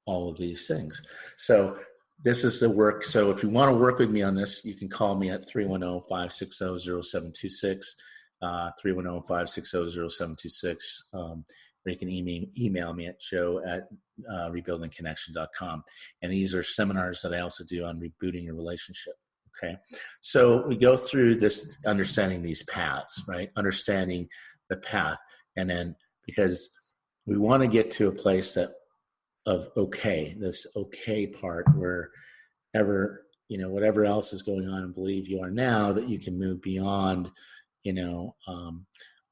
all of these things. So this is the work. So if you want to work with me on this, you can call me at 310-560-0726, 310-560-0726, or you can email me at joe@rebuildingconnection.com. And these are seminars that I also do on rebooting your relationship. Okay. So we go through this, understanding these paths, right? Understanding the path. And then because we want to get to a place that of okay, this okay part where whatever else is going on and believe you are now, that you can move beyond,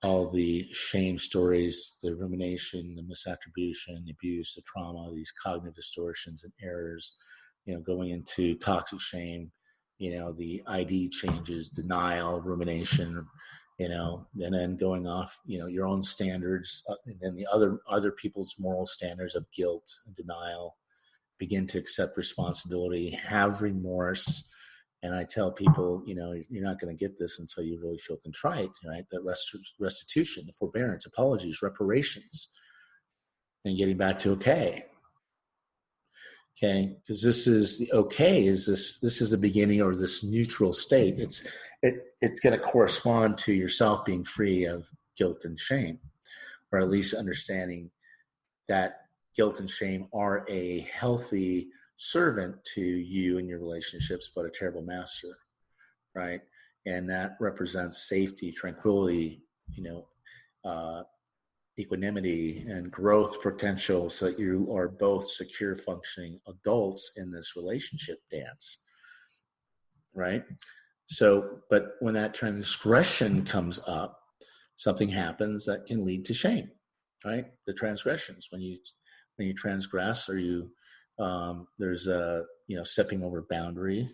all the shame stories, the rumination, the misattribution, the abuse, the trauma, these cognitive distortions and errors, going into toxic shame, the ID changes, denial, rumination, and then going off, your own standards, and then the other people's moral standards of guilt and denial, begin to accept responsibility, have remorse. And I tell people, you're not going to get this until you really feel contrite, right? That restitution, the forbearance, apologies, reparations, and getting back to okay. Okay, because this is the okay. This is the beginning, or this neutral state. It's going to correspond to yourself being free of guilt and shame, or at least understanding that guilt and shame are a healthy servant to you and your relationships, but a terrible master, right? And that represents safety, tranquility, equanimity and growth potential, so that you are both secure, functioning adults in this relationship dance, right? So, but when that transgression comes up, something happens that can lead to shame, right? The transgressions, when you transgress, or there's a stepping over boundary,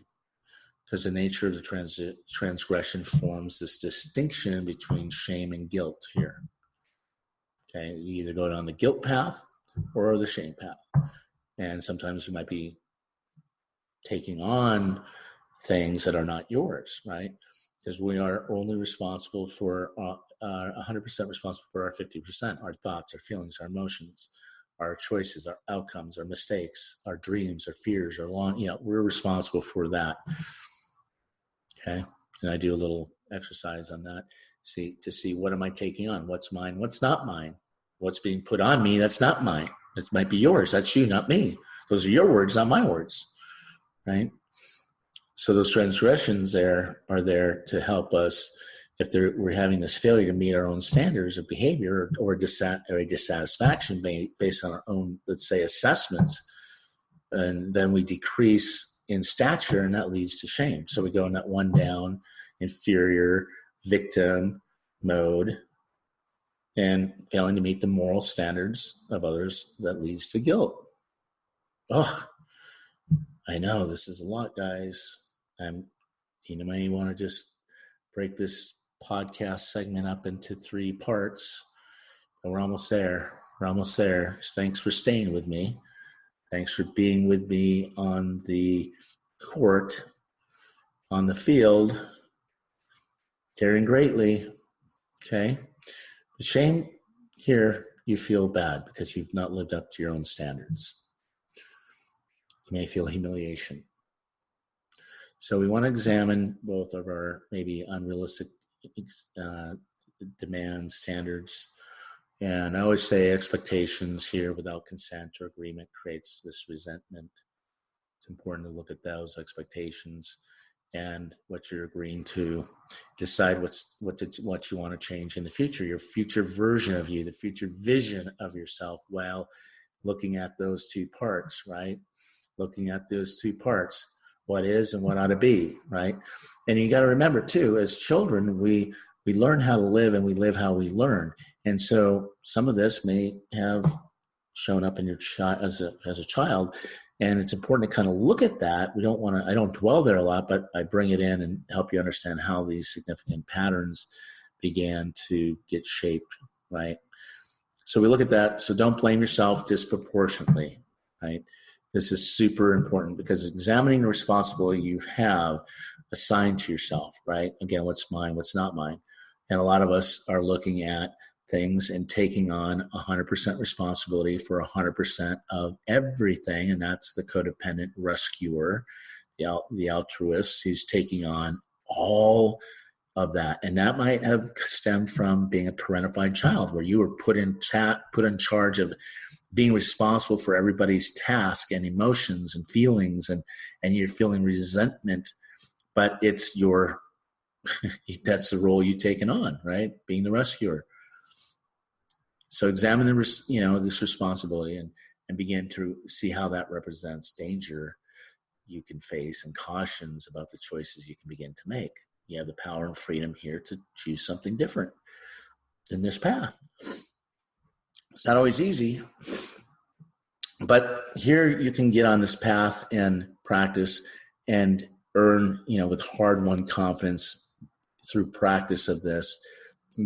because the nature of the transgression forms this distinction between shame and guilt here. Okay, you either go down the guilt path or the shame path. And sometimes you might be taking on things that are not yours, right? Because we are only responsible for 100% responsible for our 50%, our thoughts, our feelings, our emotions, our choices, our outcomes, our mistakes, our dreams, our fears, we're responsible for that. Okay. And I do a little exercise on that, to see what am I taking on? What's mine? What's not mine? What's being put on me? That's not mine. It might be yours. That's you, not me. Those are your words, not my words. Right. So those transgressions are there to help us if we're having this failure to meet our own standards of behavior, or a dissatisfaction based on our own, let's say, assessments, and then we decrease in stature, and that leads to shame. So we go in that one down, inferior, victim mode, and failing to meet the moral standards of others, that leads to guilt. Oh, I know this is a lot, guys. You may want to just break this podcast segment up into 3 parts. But we're almost there. Thanks for staying with me. Thanks for being with me on the court, on the field, caring greatly. Okay. The shame here, you feel bad because you've not lived up to your own standards. You may feel humiliation. So we want to examine both of our maybe unrealistic demands, standards. And I always say expectations here without consent or agreement creates this resentment. It's important to look at those expectations and what you're agreeing to. Decide what you want to change in the future, your future version of you, the future vision of yourself, while looking at those 2 parts, right? Looking at those 2 parts, what is and what ought to be, right? And you got to remember too, as children, we learn how to live, and we live how we learn. And so some of this may have shown up in your child as a child, And it's important to kind of look at that. I don't dwell there a lot, but I bring it in and help you understand how these significant patterns began to get shaped, right? So we look at that. So don't blame yourself disproportionately, right? This is super important because examining the responsibility you have assigned to yourself, right? Again, what's mine, what's not mine. And a lot of us are looking at things and taking on 100% responsibility for 100% of everything. And that's the codependent rescuer, the altruist who's taking on all of that. And that might have stemmed from being a parentified child where you were put in charge of being responsible for everybody's task and emotions and feelings, and you're feeling resentment, but it's that's the role you've taken on, right? Being the rescuer. So examine this responsibility and begin to see how that represents danger you can face and cautions about the choices you can begin to make. You have the power and freedom here to choose something different than this path. It's not always easy, but here you can get on this path and practice and earn, with hard-won confidence through practice of this,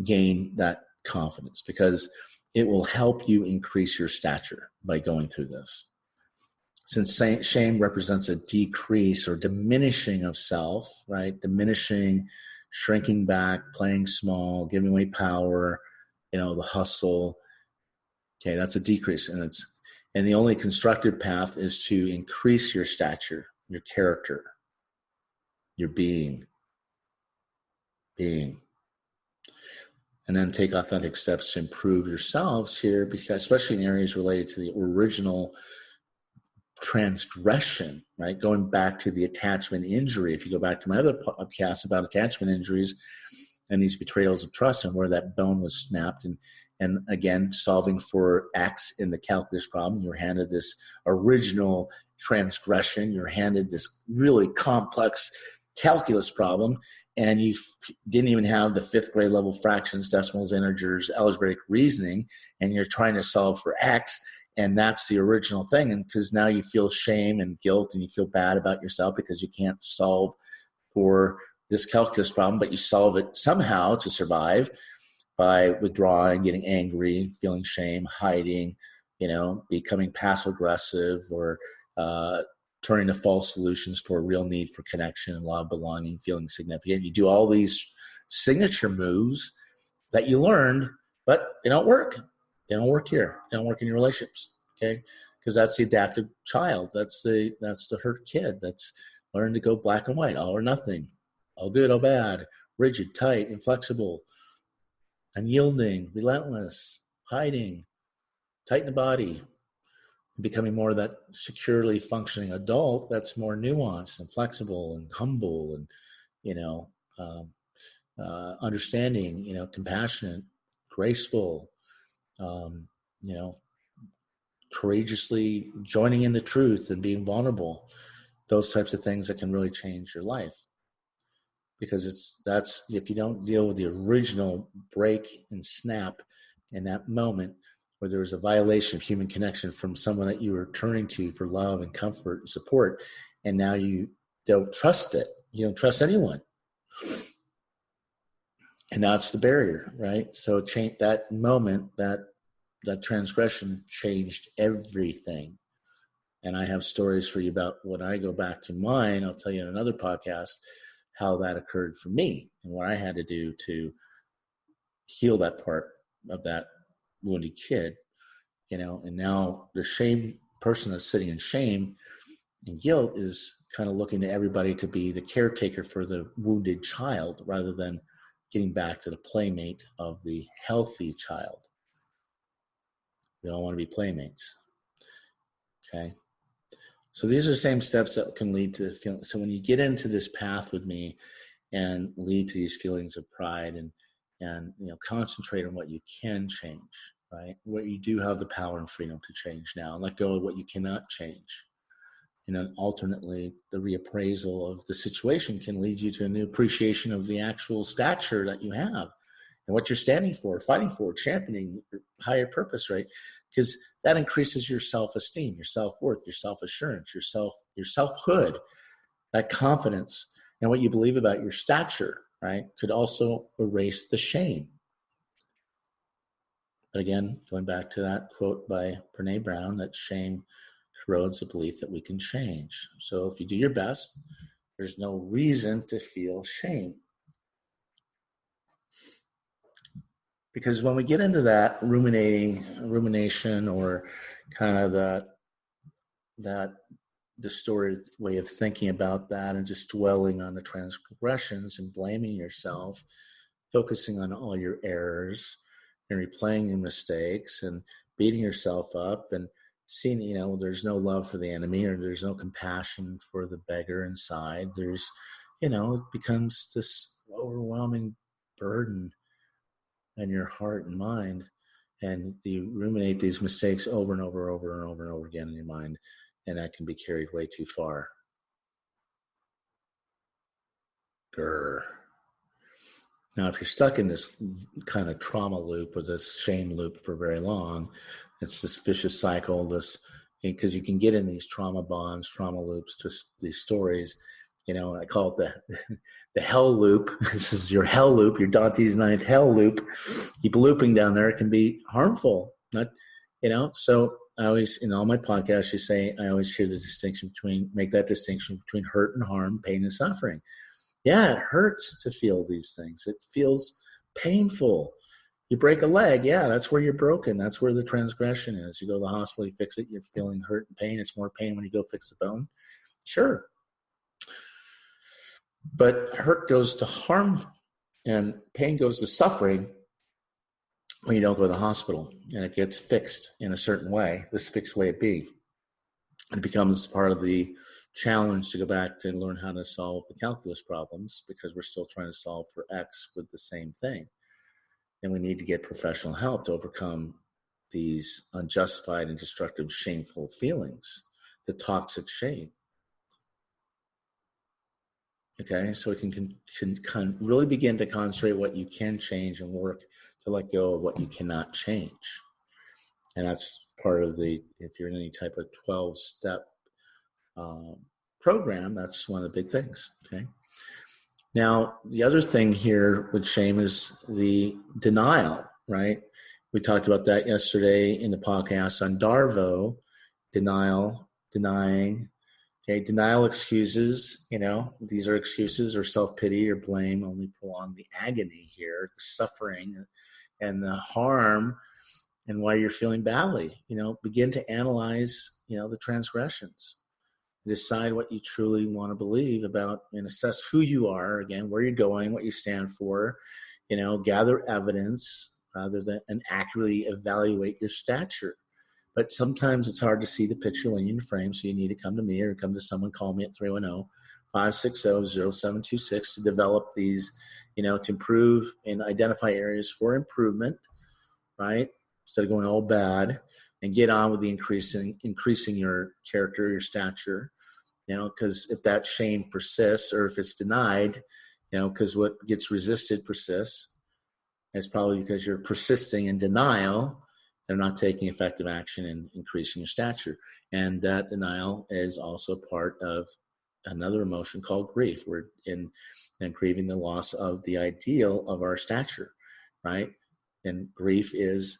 gain that confidence because it will help you increase your stature by going through this. Since shame represents a decrease or diminishing of self, right? Diminishing, shrinking back, playing small, giving away power, the hustle. Okay, that's a decrease. And the only constructive path is to increase your stature, your character, your being. And then take authentic steps to improve yourselves here, because especially in areas related to the original transgression, right? Going back to the attachment injury. If you go back to my other podcast about attachment injuries and these betrayals of trust and where that bone was snapped, and again, solving for X in the calculus problem, you're handed this original transgression, you're handed this really complex calculus problem, and you didn't even have the 5th grade level fractions, decimals, integers, algebraic reasoning, and you're trying to solve for X. And that's the original thing. And because now you feel shame and guilt and you feel bad about yourself because you can't solve for this calculus problem, but you solve it somehow to survive by withdrawing, getting angry, feeling shame, hiding, becoming passive aggressive, or turning to false solutions for a real need for connection and love, belonging, feeling significant. You do all these signature moves that you learned, but they don't work. They don't work here. They don't work in your relationships, okay? Because that's the adaptive child. That's the hurt kid. That's learned to go black and white, all or nothing, all good, all bad, rigid, tight, inflexible, unyielding, relentless, hiding, tight in the body, becoming more of that securely functioning adult that's more nuanced and flexible and humble and, understanding, compassionate, graceful, courageously joining in the truth and being vulnerable, those types of things that can really change your life. Because that's if you don't deal with the original break and snap in that moment where there was a violation of human connection from someone that you were turning to for love and comfort and support, and now you don't trust it. You don't trust anyone. And that's the barrier, right? So that moment, that transgression changed everything. And I have stories for you about when I go back to mine. I'll tell you in another podcast how that occurred for me and what I had to do to heal that part of that wounded kid, and now the shame person that's sitting in shame and guilt is kind of looking to everybody to be the caretaker for the wounded child rather than getting back to the playmate of the healthy child. We all want to be playmates. Okay. So these are the same steps that can lead to feeling. So when you get into this path with me and lead to these feelings of pride and concentrate on what you can change, right? What you do have the power and freedom to change now, and let go of what you cannot change. And then alternately, the reappraisal of the situation can lead you to a new appreciation of the actual stature that you have and what you're standing for, fighting for, championing your higher purpose, right? because that increases your self-esteem, your self-worth, your self-assurance, your selfhood, that confidence, and what you believe about your stature, right, could also erase the shame. But again, going back to that quote by Brene Brown, that shame corrodes the belief that we can change. So if you do your best, there's no reason to feel shame. Because when we get into that rumination, or kind of that distorted way of thinking about that, and just dwelling on the transgressions and blaming yourself, focusing on all your errors and replaying your mistakes and beating yourself up and seeing, there's no love for the enemy, or there's no compassion for the beggar inside. There's, it becomes this overwhelming burden in your heart and mind. And you ruminate these mistakes over and over again in your mind. And that can be carried way too far. Grr. Now, if you're stuck in this kind of trauma loop or this shame loop for very long, it's this vicious cycle, because you can get in these trauma bonds, trauma loops, just these stories. I call it the hell loop. This is your hell loop, your Dante's ninth hell loop. Keep looping down there. It can be harmful. So I always, in all my podcasts, I always hear make that distinction between hurt and harm, pain and suffering. Yeah, it hurts to feel these things. It feels painful. You break a leg, yeah, that's where you're broken. That's where the transgression is. You go to the hospital, you fix it, you're feeling hurt and pain. It's more pain when you go fix the bone. Sure. But hurt goes to harm and pain goes to suffering when you don't go to the hospital and it gets fixed in a certain way, this fixed way it be. It becomes part of the challenge to go back to learn how to solve the calculus problems, because we're still trying to solve for X with the same thing. And we need to get professional help to overcome these unjustified and destructive, shameful feelings, the toxic shame. Okay, so it can really begin to concentrate what you can change and work to let go of what you cannot change. And that's part of if you're in any type of 12-step program, that's one of the big things, okay? Now, the other thing here with shame is the denial, right? We talked about that yesterday in the podcast on Darvo, denying. Okay, denial excuses, these are excuses or self-pity or blame only prolong the agony here, the suffering and the harm and why you're feeling badly. Begin to analyze, the transgressions. Decide what you truly want to believe about and assess who you are, again, where you're going, what you stand for, gather evidence rather than and accurately evaluate your stature. But sometimes it's hard to see the picture when you're in the frame, so you need to come to me or come to someone. Call me at 310-560-0726 to develop these, to improve and identify areas for improvement, right? Instead of going all bad, and get on with the increasing your character, your stature, because if that shame persists or if it's denied, because what gets resisted persists, it's probably because you're persisting in denial. They're not taking effective action in increasing your stature. And that denial is also part of another emotion called grief. We're in grieving the loss of the ideal of our stature, right? And grief is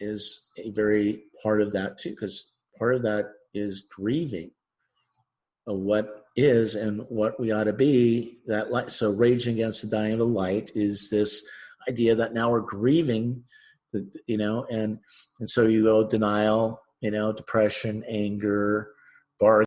a very part of that too, because part of that is grieving of what is and what we ought to be. That light. So raging against the dying of the light is this idea that now we're grieving, and so you go denial, depression, anger, bargaining.